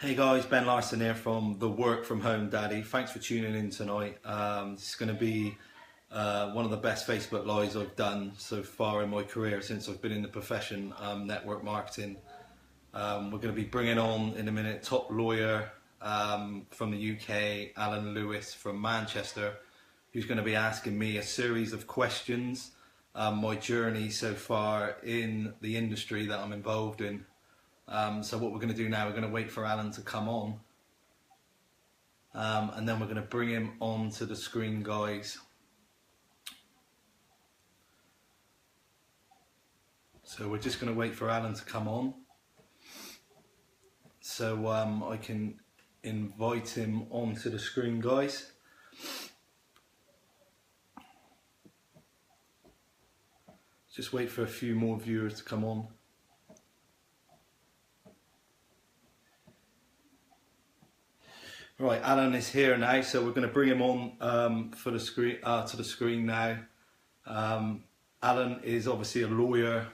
Hey guys, Ben Larson here from the Work From Home Daddy. Thanks for tuning in tonight. This is going to be one of the best Facebook Lives I've done so far in my career since I've been in the profession, network marketing. We're going to be bringing on in a minute top lawyer from the UK, Alan Lewis from Manchester, who's going to be asking me a series of questions, my journey so far in the industry that I'm involved in. So what we're going to do now, we're going to wait for Alan to come on, and then we're going to bring him onto the screen, guys. So we're just going to wait for Alan to come on, so I can invite him onto the screen, guys. Just wait for a few more viewers to come on. Right, Alan is here now, so we're going to bring him on for the screen to the screen now. Alan is obviously a lawyer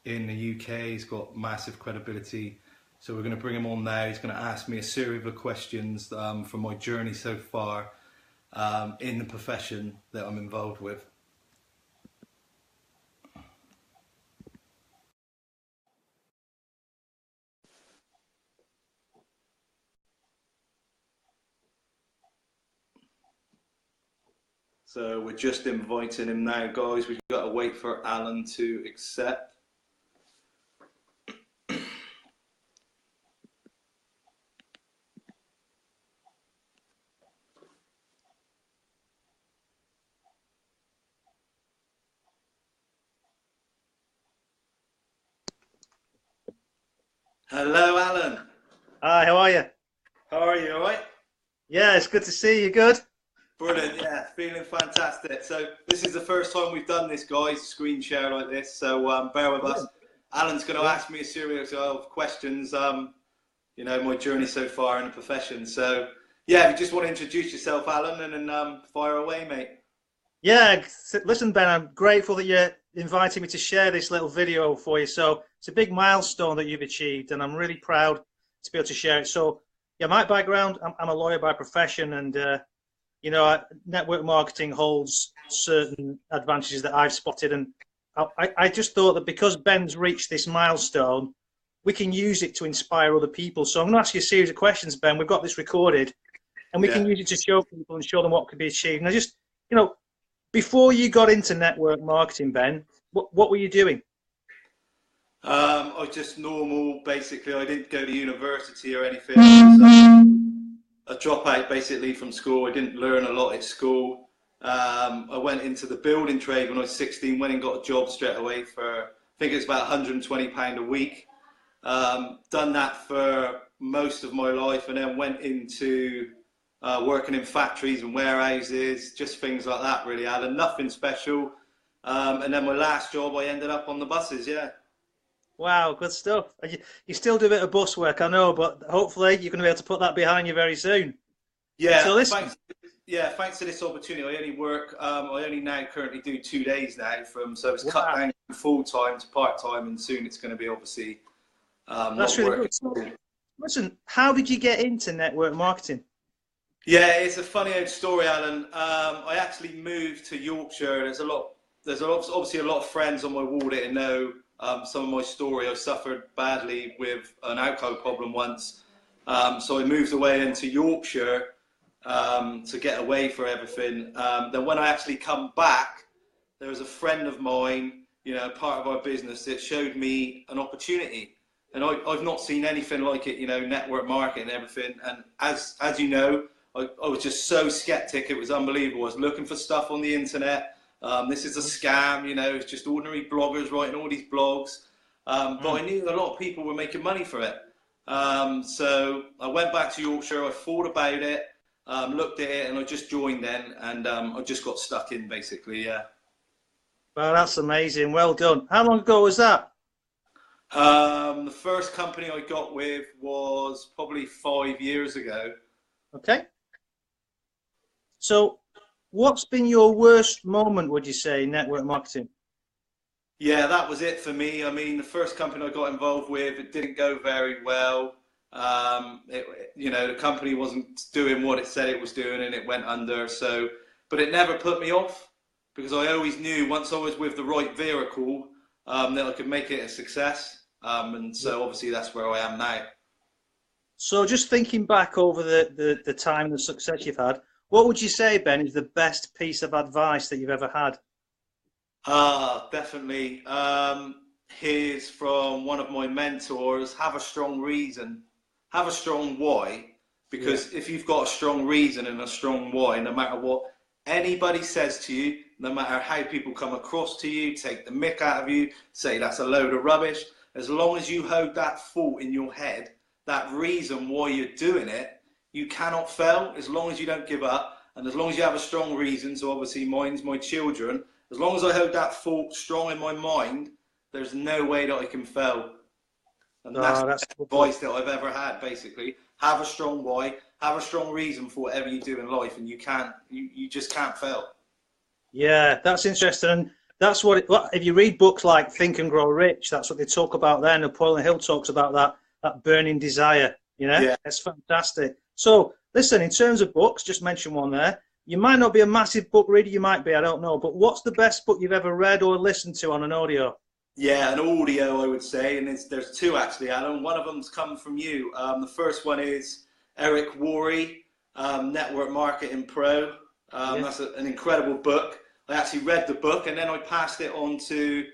in the UK. He's got massive credibility, so we're going to bring him on now. He's going to ask me a series of questions from my journey so far in the profession that I'm involved with. So we're just inviting him now, guys. We've got to wait for Alan to accept. Hello, Alan. Hi, how are you? How are you? All right? Yeah, it's good to see you. Good? Brilliant, yeah, feeling fantastic. So this is the first time we've done this, guys, screen share like this, so bear with us. Alan's going to ask me a series of questions, you know, my journey so far in the profession. So, yeah, if you just want to introduce yourself, Alan, and then fire away, mate. Yeah, listen, Ben, I'm grateful that you're inviting me to share this little video for you. So it's a big milestone that you've achieved, and I'm really proud to be able to share it. So, yeah, my background, I'm a lawyer by profession, and you know, network marketing holds certain advantages that I've spotted, and I just thought that because Ben's reached this milestone, we can use it to inspire other people. So I'm going to ask you a series of questions, Ben. We've got this recorded, and we can use it to show people and show them what could be achieved. Now, just, you know, before you got into network marketing, Ben, what were you doing? I was just normal, basically. I didn't go to university or anything. I was a dropout, basically, from school. I didn't learn a lot at school. I went into the building trade when I was 16, went and got a job straight away for, I think it was about £120 a week. Done that for most of my life, and then went into working in factories and warehouses, just things like that, really, Alan. Nothing special. And then my last job, I ended up on the buses, yeah. Wow, good stuff. You still do a bit of bus work, I know, but hopefully you're going to be able to put that behind you very soon. Yeah, so listen, thanks to this opportunity. I only work, I only now currently do 2 days now, so it's cut down from full-time to part-time, and soon it's going to be obviously that's really good. So, listen, how did you get into network marketing? Yeah, it's a funny old story, Alan. I actually moved to Yorkshire. There's obviously a lot of friends on my wall that know some of my story. I suffered badly with an alcohol problem once, so I moved away into Yorkshire to get away from everything. Then when I actually come back, there was a friend of mine, you know, part of our business, that showed me an opportunity, and I've not seen anything like it, you know, network marketing and everything. And as you know, I was just so skeptic. It was unbelievable. I was looking for stuff on the internet. This is a scam, you know, it's just ordinary bloggers writing all these blogs. But I knew a lot of people were making money for it. So I went back to Yorkshire, I thought about it, looked at it, and I just joined then, and I just got stuck in, basically, yeah. Well, that's amazing. Well done. How long ago was that? The first company I got with was probably 5 years ago. Okay. So what's been your worst moment, would you say, in network marketing? Yeah, that was it for me. I mean, the first company I got involved with, it didn't go very well. The company wasn't doing what it said it was doing, and it went under. So, but it never put me off, because I always knew once I was with the right vehicle, that I could make it a success. And so obviously that's where I am now. So just thinking back over the time and the success you've had, what would you say, Ben, is the best piece of advice that you've ever had? Definitely. Here's from one of my mentors: have a strong reason, have a strong why, because if you've got a strong reason and a strong why, no matter what anybody says to you, no matter how people come across to you, take the mick out of you, say that's a load of rubbish, as long as you hold that thought in your head, that reason why you're doing it, you cannot fail, as long as you don't give up, and as long as you have a strong reason. So obviously mine's my children. As long as I hold that thought strong in my mind, there's no way that I can fail. And that's the advice that I've ever had, basically. Have a strong why, have a strong reason for whatever you do in life, and you just can't fail. Yeah, that's interesting. And that's if you read books like Think and Grow Rich, that's what they talk about there. Napoleon Hill talks about that burning desire, Yeah. It's fantastic. So listen, in terms of books, just mention one there. You might not be a massive book reader, you might be, I don't know, but what's the best book you've ever read or listened to on an audio? Yeah, an audio, I would say, and there's two actually, Alan. One of them's come from you. The first one is Eric Worre, Network Marketing Pro. That's an incredible book. I actually read the book, and then I passed it on to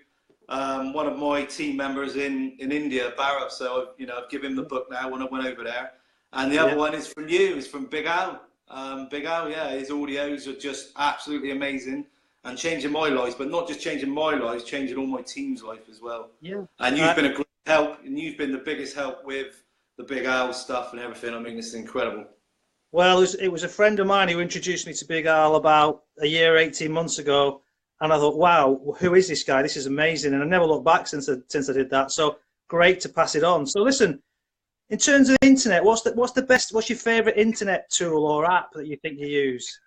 one of my team members in India, Bharat. So I've given him the book now when I went over there. And the other one is from you. It's from Big Al. Big Al, his audios are just absolutely amazing and changing my life, but not just changing my life, changing all my team's life as well. Yeah. And you've been a great help, and you've been the biggest help with the Big Al stuff and everything. I mean, it's incredible. Well, it was a friend of mine who introduced me to Big Al about a year, 18 months ago, and I thought, wow, who is this guy? This is amazing, and I never looked back since I did that. So great to pass it on. So listen, in terms of the internet, what's your favourite internet tool or app that you think you use?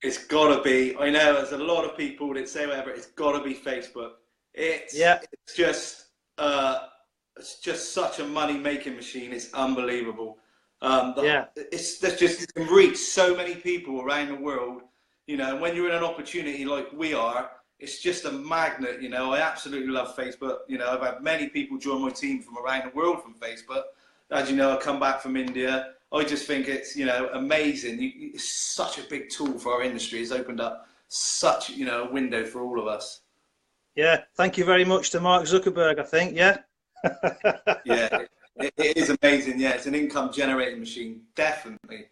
It's got to be, I know there's a lot of people that say whatever, it's got to be Facebook. It's just such a money-making machine. It's unbelievable. It's just, you can reach so many people around the world, and when you're in an opportunity like we are, it's just a magnet. I absolutely love Facebook. I've had many people join my team from around the world from Facebook. As you know, I come back from India. I just think it's, amazing. It's such a big tool for our industry. It's opened up such, a window for all of us. Yeah, thank you very much to Mark Zuckerberg, I think, yeah? Yeah, it is amazing. Yeah, it's an income generating machine, definitely.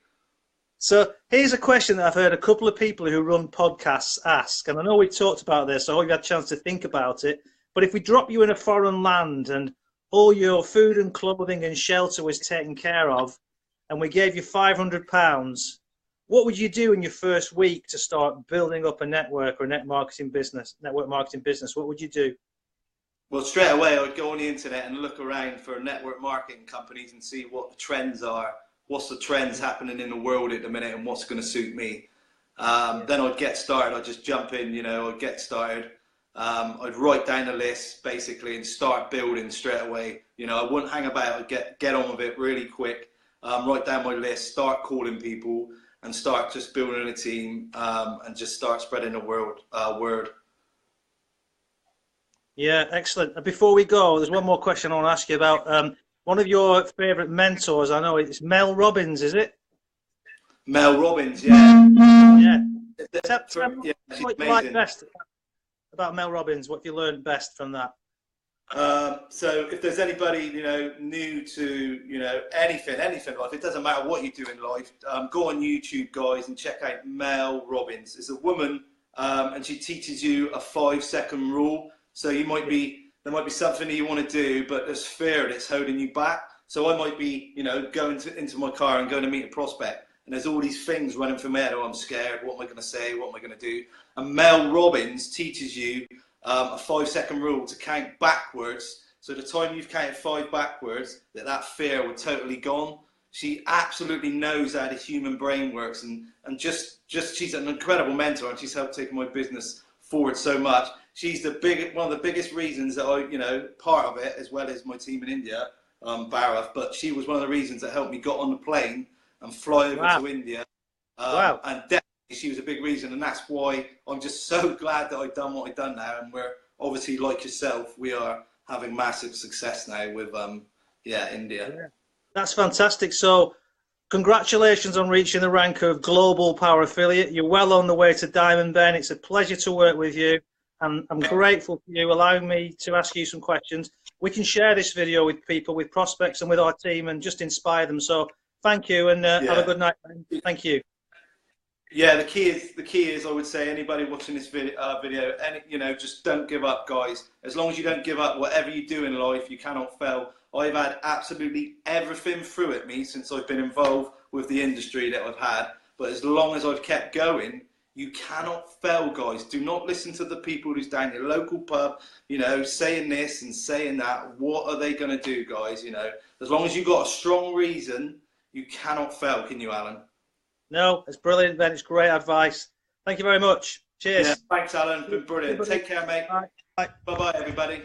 So here's a question that I've heard a couple of people who run podcasts ask, and I know we've talked about this, so I hope you've had a chance to think about it, but if we drop you in a foreign land and all your food and clothing and shelter was taken care of, and we gave you £500, what would you do in your first week to start building up a network or network marketing business? What would you do? Well, straight away, I'd go on the internet and look around for network marketing companies and see what the trends are. What's the trends happening in the world at the minute, and what's going to suit me. Then I'd get started. I'd just jump in, I'd get started. I'd write down a list basically and start building straight away. I wouldn't hang about. I'd get on with it really quick. Write down my list, start calling people, and start just building a team, and just start spreading the word. Yeah, excellent. Before we go, there's one more question I want to ask you about. One of your favourite mentors, I know it's Mel Robbins, is it? Mel Robbins, yeah. Yeah. Tell me what you like best about Mel Robbins. What have you learned best from that? So if there's anybody, new to, anything in life, it doesn't matter what you do in life, go on YouTube, guys, and check out Mel Robbins. It's a woman, and she teaches you a 5-second rule. So there might be something that you want to do, but there's fear that's holding you back. So I might be, going into my car and going to meet a prospect, and there's all these things running through my head. Oh, I'm scared. What am I going to say? What am I going to do? And Mel Robbins teaches you a 5-second rule to count backwards. So the time you've counted 5 backwards, that fear will totally gone. She absolutely knows how the human brain works, and just she's an incredible mentor, and she's helped take my business forward so much. She's one of the biggest reasons that I, part of it, as well as my team in India, Bharat, but she was one of the reasons that helped me got on the plane and fly over Wow. to India. Wow. And definitely she was a big reason, and that's why I'm just so glad that I've done what I've done now. And we're obviously, like yourself, we are having massive success now with India. Yeah. That's fantastic. So congratulations on reaching the rank of Global Power Affiliate. You're well on the way to Diamond, Ben. It's a pleasure to work with you, and I'm grateful for you allowing me to ask you some questions. We can share this video with people, with prospects, and with our team, and just inspire them. So thank you, and have a good night, Ben. Thank you. Yeah, the key is, I would say, anybody watching this video, just don't give up, guys. As long as you don't give up, whatever you do in life, you cannot fail. I've had absolutely everything through at me since I've been involved with the industry that I've had. But as long as I've kept going, you cannot fail, guys. Do not listen to the people who's down your local pub, saying this and saying that. What are they going to do, guys? As long as you've got a strong reason, you cannot fail, can you, Alan? No, it's brilliant, Ben. It's great advice. Thank you very much. Cheers. Yeah, thanks, Alan. Been brilliant. Take care, mate. Bye. Bye. Bye-bye, everybody.